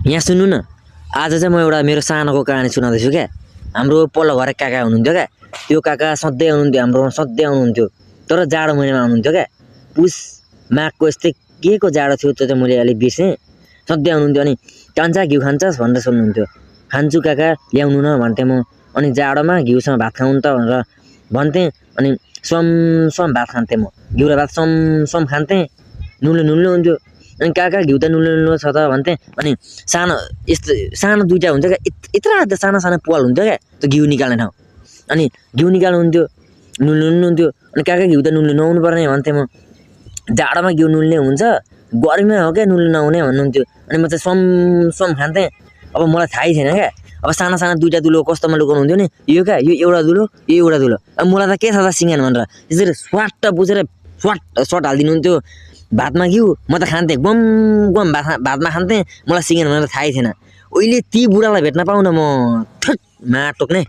यहाँ सुन्नु न, आज चाहिँ म एउटा मेरो सानोको कहानी सुनाउँदैछु क्या। हाम्रो पल्लो घर काका हुनुहुन्थ्यो क्या। त्यो काका सधैँ आउनुहुन्थ्यो, हाम्रोमा सधैँ आउनुहुन्थ्यो। तर जाडो महिनामा आउनुहुन्थ्यो क्या। पुस माघको यस्तै के को जाडो थियो त्यो चाहिँ मैले अलिक बिर्सेँ। सधैँ आउनुहुन्थ्यो। अनि कान्छा घिउ खान्छस् भनेर सोध्नुहुन्थ्यो। खान्छु काका ल्याउनु न भन्थेँ म। अनि जाडोमा घिउसँग भात खाउँ त भनेर भन्थेँ। अनि स्वम भात खान्थेँ म। घिउ र भात स्वम खान्थेँ। नुल्लो हुन्थ्यो। अनि काका घिउ त नुल्लो छ त भन्थेँ। अनि सानो दुइटा हुन्थ्यो क्या, यत्रो सानो पाल हुन्थ्यो क्या त्यो घिउ निकाल्ने ठाउँ। अनि घिउ निकाल्नुहुन्थ्यो, नुल्नु हुन्थ्यो। अनि काका घिउ त नुल्नु नहुनु पर्ने भन्थेँ म। जाडोमा घिउ नुल्ने हुन्छ, गर्मीमा हो क्या नुल्नु नहुने भन्नुहुन्थ्यो। अनि म चाहिँ स्वम खान्थेँ। अब मलाई थाहै थिएन क्या। अब साना दुइटा दुलो कस्तोमा लुकाउनु हुन्थ्यो नि, यो क्या यो एउटा दुलो, यो एउटा दुलो। अब मलाई त के थाहा था सिँगान भनेर यसरी स्वाट्ट बुझेर सट हालिदिनुहुन्थ्यो भातमा घिउ। म त खान्थेँ, गम भातमा खान्थेँ। मलाई सिँगान भनेर थाहै थिएन। अहिले ती बुढालाई भेट्न पाउन म माटोक्ने।